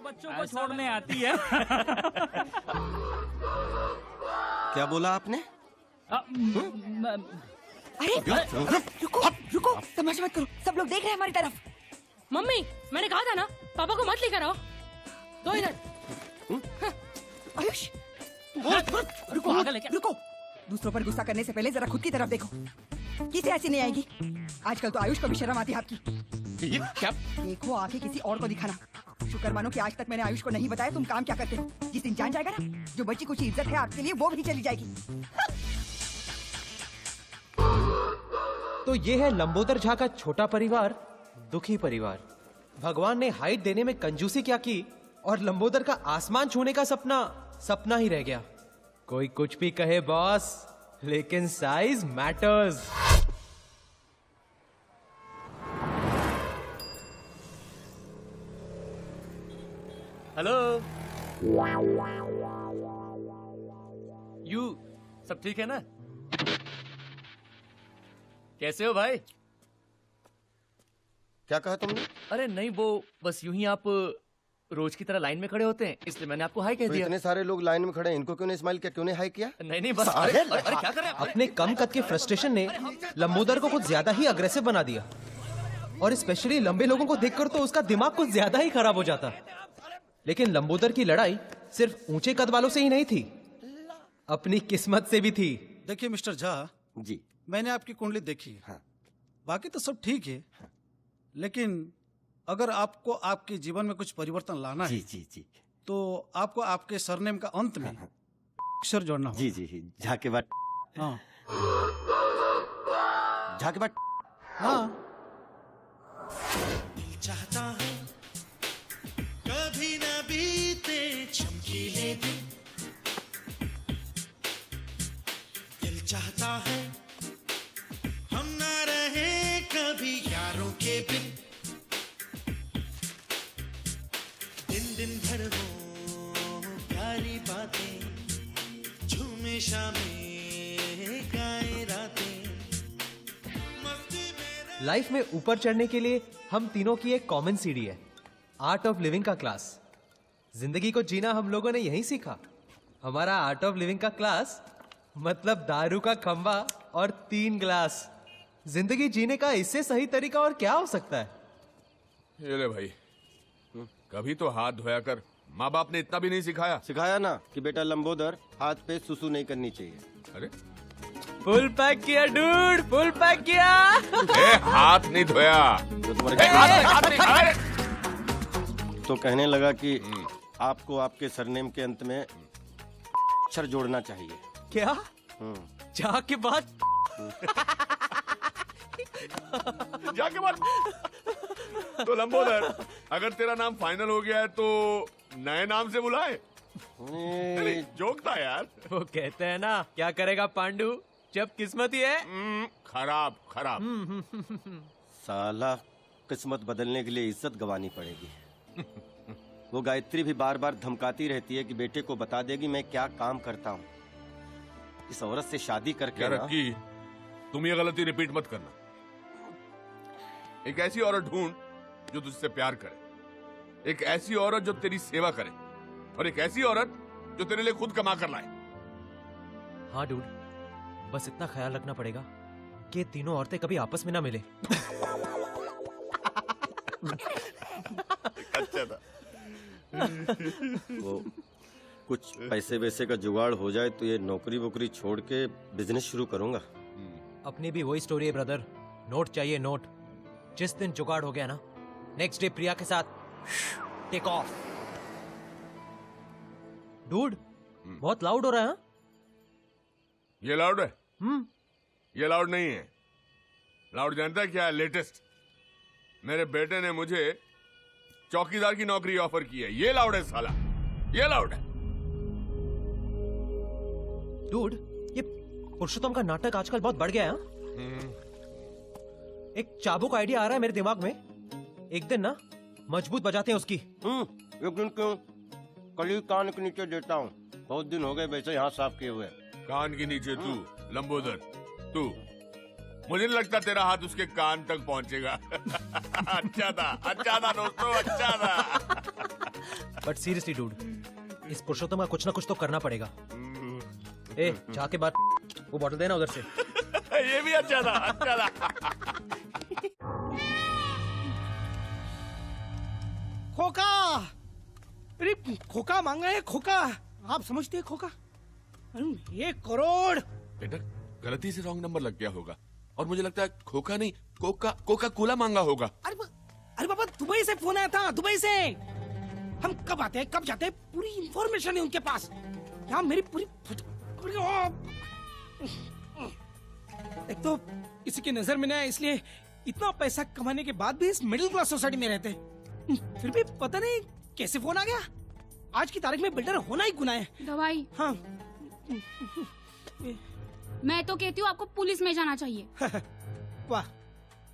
बच्चों को छोड़ने आती है। क्या बोला आपने? अरे रुको रुको, तमाशा मत करो, सब लोग देख रहे हैं हमारी तरफ। मम्मी, मैंने कहा था ना पापा को मत लेकर आओ। दो इधर। आयुष रुको रुको, दूसरों पर गुस्सा करने से पहले जरा खुद की तरफ देखो। किसे ऐसी नहीं आएगी? आजकल तो आयुष को भी शर्म आती है आपकी। ये क्या? देखो आके किसी और को दिखाना। शुक्र मानो कि आज तक मैंने आयुष को नहीं बताया तुम काम क्या करते हो। जिस दिन जान जाएगा ना, जो बची कुछ इज्जत है आपके लिए वो भी चली जाएगी। तो ये है लंबोदर झा का छोटा परिवार, दुखी परिवार। भगवान ने हाइट देने में कंजूसी क्या की और लंबोदर का आसमान छूने का सपना ही रह गया। कोई कुछ भी कहे बॉस, लेकिन साइज मैटर्स। हेलो, यू सब ठीक है ना? कैसे हो भाई? क्या कहा तुमने? अरे नहीं, वो बस यूं ही आप रोज की तरह लाइन में खड़े होते हैं, इसलिए मैंने आपको हाई कह तो दिया। इतने सारे लोग लाइन में खड़े हैं, इनको क्यों नहीं स्माइल किया, क्यों नहीं हाई किया? नहीं बस अरे क्या कर रहे हैं? अपने कम कद के फ्रस्ट्रेशन ने लंबोदर को कुछ ज्यादा ही अग्रेसिव बना दिया, और स्पेशली लंबे लोगों को देखकर तो उसका दिमाग कुछ ज्यादा ही खराब हो जाता। लेकिन लंबोदर की लड़ाई सिर्फ ऊंचे कद वालों से ही नहीं थी, अपनी किस्मत से भी थी। देखिए मिस्टर झा जी, मैंने आपकी कुंडली देखी है। हाँ। बाकी तो सब ठीक है, लेकिन अगर आपको आपके जीवन में कुछ परिवर्तन लाना है जी जी जी तो आपको आपके सरनेम का अंत में अक्षर जोड़ना होगा। जी जी जी, झा के बाद हाँ झा के बाद हाँ। चाहता है कभी न बीते चमकीले दिन, दिल चाहता है हम ना रहे कभी यारों के बिन, दिन भर वो प्यारी बातें, झूमे शामें गाए रातें, मस्ती में। लाइफ में ऊपर चढ़ने के लिए हम तीनों की एक कॉमन सीढ़ी है, आर्ट ऑफ लिविंग का क्लास। जिंदगी को जीना हम लोगों ने यहीं सीखा। हमारा आर्ट ऑफ लिविंग का क्लास मतलब दारू का खंबा और 3 ग्लास। जिंदगी जीने का इससे सही तरीका और क्या हो सकता है? ये ले भाई, कभी तो हाथ धोया कर। माँ बाप ने इतना भी नहीं सिखाया? सिखाया ना कि बेटा लंबोदर, हाथ पे सुसु नहीं करनी चाहिए। अरे फुल पैक किया डूड, फुल पैक किया। हाथ नहीं धोया तो तुम्हारे तो कहने लगा कि आपको आपके सरनेम के अंत में अक्षर जोड़ना चाहिए। क्या? जाके बात जाके बात। तो लंबोदर, अगर तेरा नाम फाइनल हो गया है तो नए नाम से बुलाए। जोक था यार। वो कहते हैं ना, क्या करेगा पांडु जब किस्मत ही है खराब खराब। साला, किस्मत बदलने के लिए इज्जत गंवानी पड़ेगी। वो गायत्री भी बार बार धमकाती रहती है कि बेटे को बता देगी मैं क्या काम करता हूँ। इस औरत से शादी करके क्या ना, रक्की, तुम ये गलती रिपीट मत करना। एक ऐसी औरत ढूंढ जो तुझसे प्यार करे, एक ऐसी औरत जो तेरी सेवा करे, और एक ऐसी औरत जो तेरे लिए खुद कमा कर लाए। हाँ डूड, बस इतना ख्याल रखना पड़ेगा कि तीनों औरतें कभी आपस में ना मिले। अच्छा था। वो कुछ पैसे वैसे का जुगाड़ हो जाए तो ये नौकरी वोकरी छोड़ के बिजनेस शुरू करूंगा। अपनी भी वही स्टोरी है ब्रदर, नोट चाहिए नोट। जिस दिन जुगाड़ हो गया ना, नेक्स्ट डे प्रिया के साथ टेक ऑफ। डूड, बहुत लाउड हो रहा है। ये लाउड है? ये लाउड नहीं है। लाउड जानता है क्या है? लेटेस्ट। मेरे बेटे ने मुझे चौकीदार की नौकरी ऑफर की है। ये लाउड है साला, ये लाउड है। डूड, ये पुरुषोत्तम का नाटक आजकल बहुत बढ़ गया है। एक चाबुक आइडिया आ रहा है मेरे दिमाग में। एक दिन ना मजबूत बजाते हैं उसकी। एक दिन क्यों, कल ही कान के नीचे देता हूँ। बहुत दिन हो गए वैसे यहाँ साफ किए हुए। कान के नीचे तू लंबोदर, तू, मुझे नहीं लगता तेरा हाथ उसके कान तक पहुंचेगा। अच्छा था दोस्तों, अच्छा था। बट सीरियसली डूड, इस पुरुषोत्तम का कुछ ना कुछ तो करना पड़ेगा। ए, जाके बात, वो बॉटल देना उधर से। ये भी अच्छा था, अच्छा था। खोखा, अरे खोखा मांगा है, खोखा। आप समझते हैं खोखा? 1 करोड़। बेटा गलती से रॉन्ग नंबर लग गया होगा, और मुझे लगता है खोखा नहीं, कोका कोला मांगा होगा। अरे बाबा, दुबई से फोन आया था, दुबई से। हम कब आते हैं, कब जाते हैं, पूरी इंफॉर्मेशन है उनके पास। यहाँ मेरी पूरी एक तो किसी की नजर में ना है, इसलिए इतना पैसा कमाने के बाद भी इस मिडिल क्लास सोसाइटी में रहते हैं। फिर भी पता नहीं कैसे फोन आ गया। आज की तारीख में बिल्डर होना ही गुनाह है। दवाई। हाँ। मैं तो कहती हूँ आपको पुलिस में जाना चाहिए। वाह,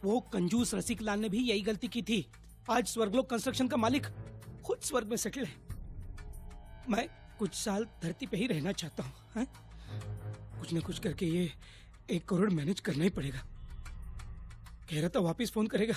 वो कंजूस रसिक लाल ने भी यही गलती की थी। आज स्वर्गलोक कंस्ट्रक्शन का मालिक खुद स्वर्ग में सेटल है। मैं कुछ साल धरती पे ही रहना चाहता हूँ। कुछ न कुछ करके ये 1 करोड़ मैनेज करना ही पड़ेगा। कह रहा था वापिस फोन करेगा।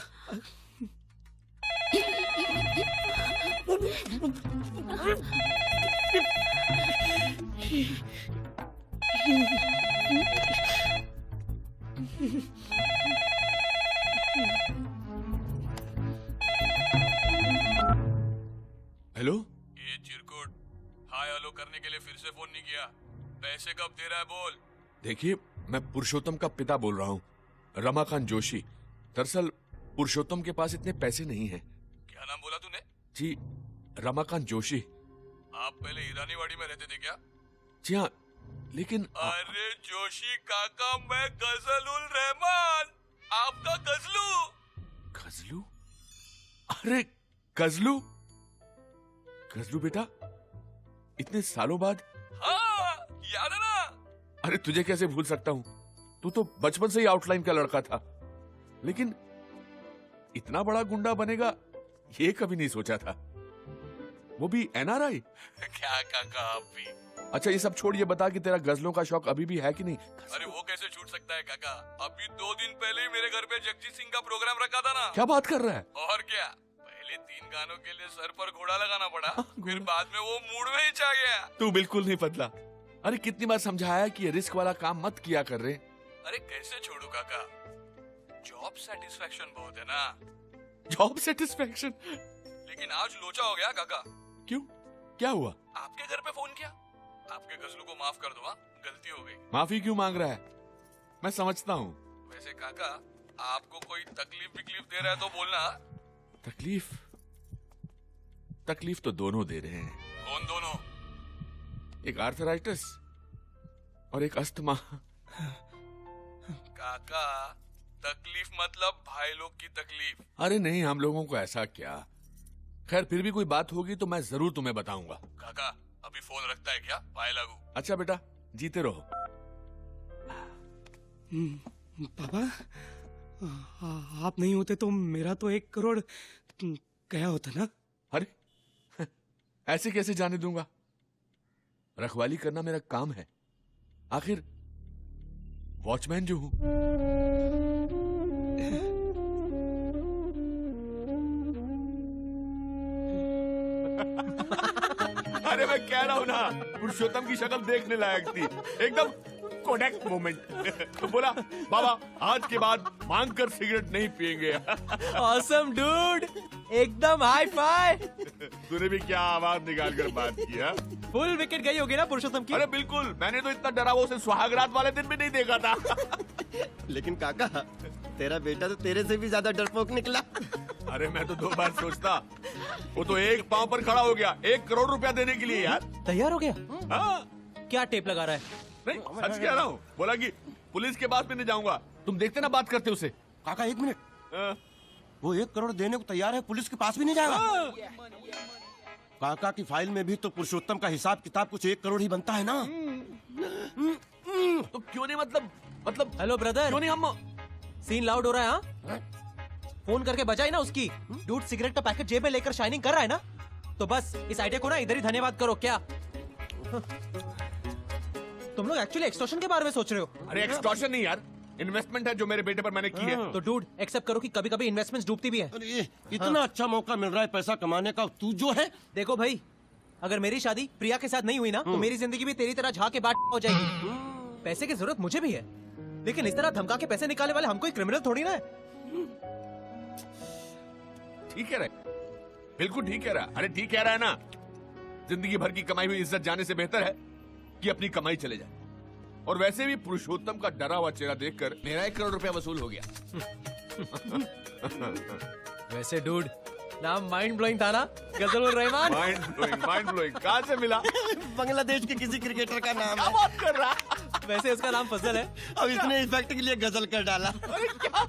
हेलो, ये चिरकुट हाय हेलो करने के लिए फिर से फोन नहीं किया। पैसे कब दे रहा है बोल। देखिए मैं पुरुषोत्तम का पिता बोल रहा हूँ, रमाकांत जोशी। दरअसल पुरुषोत्तम के पास इतने पैसे नहीं हैं। क्या नाम बोला तूने? जी, रमाकांत जोशी। आप पहले ईरानीवाड़ी में रहते थे क्या? जी हाँ, लेकिन अरे जोशी काका, मैं गजल उल रहमान, आपका गजलू। गजलू? अरे गजलू, गजलू बेटा, इतने सालों बाद। हाँ, याद है ना? अरे तुझे कैसे भूल सकता हूँ, तू तो बचपन से ही आउटलाइन का लड़का था। लेकिन इतना बड़ा गुंडा बनेगा ये कभी नहीं सोचा था, वो भी एनआरआई। क्या काका आप भी? अच्छा ये सब छोड़, ये बता कि तेरा गजलों का शौक अभी भी है कि नहीं? अरे वो कैसे छूट सकता है काका? अभी 2 दिन पहले ही मेरे घर पे जगजीत सिंह का प्रोग्राम रखा था ना। क्या बात कर रहा है? और क्या, पहले 3 गानों के लिए सर पर घोड़ा लगाना पड़ा, फिर बाद में वो मूड में ही छा गया। तू बिल्कुल नहीं बदला। अरे कितनी बार समझाया कि ये रिस्क वाला काम मत किया कर रहे। अरे कैसे छोड़ू काका, जॉब सेटिस्फेक्शन बहुत है ना। Job satisfaction? लेकिन आज लोचा हो गया काका। क्यों, क्या हुआ? आपके घर पे फोन किया, आपके गजलू को माफ कर दो। हाँ, गलती हो गई। माफी क्यों मांग रहा है? मैं समझता हूँ। वैसे काका, आपको कोई तकलीफ विकलीफ दे रहा है तो बोलना। तकलीफ? तकलीफ तो दोनों दे रहे हैं। कौन दोनों? एक आर्थराइटिस और एक अस्थमा। काका, तकलीफ मतलब भाई लोग की तकलीफ। अरे नहीं, हम लोगों को ऐसा क्या। खैर फिर भी कोई बात होगी तो मैं जरूर तुम्हें बताऊंगा। काका अभी फोन रखता है क्या? पाए लागू। अच्छा बेटा, जीते रहो। पापा, आप नहीं होते तो मेरा तो 1 करोड़ गया होता ना। अरे ऐसे कैसे जाने दूंगा? रखवाली करना मेरा काम है, आखिर वॉचमैन जो हूं। अरे मैं कह रहा हूं ना, पुरुषोत्तम की शक्ल देखने लायक थी, एकदम कोडेक मोमेंट। तो बोला बाबा आज के बाद मांग कर सिगरेट नहीं पिएंगे। ऑसम डूड, एकदम हाई फाई। तूने भी क्या आवाज निकाल कर बात किया? फुल विकेट गई होगी ना पुरुषोत्तम की? अरे बिल्कुल, मैंने तो इतना डरा उसे सुहागरात वाले दिन भी नहीं देखा था। लेकिन काका, तेरा बेटा तो तेरे से भी ज्यादा डरपोक निकला। अरे मैं तो 2 बार सोचता, वो तो एक पांव पर खड़ा हो गया 1 करोड़ रुपया देने के लिए यार। तैयार हो गया? हाँ, क्या टेप लगा रहा है? नहीं सच कह रहा हूँ। बोला कि पुलिस के पास भी नहीं जाऊंगा। तुम देखते ना बात करते उसे। काका 1 मिनट, हाँ, वो 1 करोड़ देने को तैयार है, पुलिस के पास भी नहीं जाएगा। हाँ। काका की फाइल में भी तो पुरुषोत्तम का हिसाब किताब कुछ 1 करोड़ ही बनता है ना। तो क्यों नहीं, मतलब हेलो ब्रदर, क्यों नहीं हम। सीन लाउड हो रहा है? हाँ, फोन करके बजाई ना उसकी। डूड सिगरेट का पैकेट जेब में लेकर शाइनिंग कर रहा है ना, तो बस इस आइडिया को ना इधर ही धन्यवाद करो। क्या तुम लोग एक्चुअली एक्सटॉर्शन के बारे में सोच रहे हो? अरे एक्सटॉर्शन नहीं यार, इन्वेस्टमेंट है जो मेरे बेटे पर मैंने की है। तो डूड एक्सेप्ट करो कि कभी कभी इन्वेस्टमेंट्स डूबती भी है। अरे इतना अच्छा मौका मिल रहा है पैसा कमाने का, तू जो है। देखो भाई, अगर मेरी शादी प्रिया के साथ नहीं हुई ना तो मेरी जिंदगी भी तेरी तरह झाके बाट हो जाएगी। पैसे की जरूरत मुझे भी है, लेकिन इस तरह धमका के पैसे निकालने वाले हम कोई क्रिमिनल थोड़ी ना है। ठीक कह रहा है, बिल्कुल ठीक कह रहा है। अरे ठीक कह रहा है ना। जिंदगी भर की कमाई हुई इज्जत जाने से बेहतर है कि अपनी कमाई चले जाए। और वैसे भी पुरुषोत्तम का डरा हुआ चेहरा देखकर मेरा 1 करोड़ रुपया वसूल हो गया। वैसे डूड, नाम माइंड ब्लोइंग था ना, गजल रहमान। माइंड ब्लोइंग कहाँ से मिला? बांग्लादेश के किसी क्रिकेटर का नाम क्या है। बात कर रहा? वैसे उसका नाम फजल है। अब इसने इफेक्ट के लिए गजल कर डाला। अरे क्या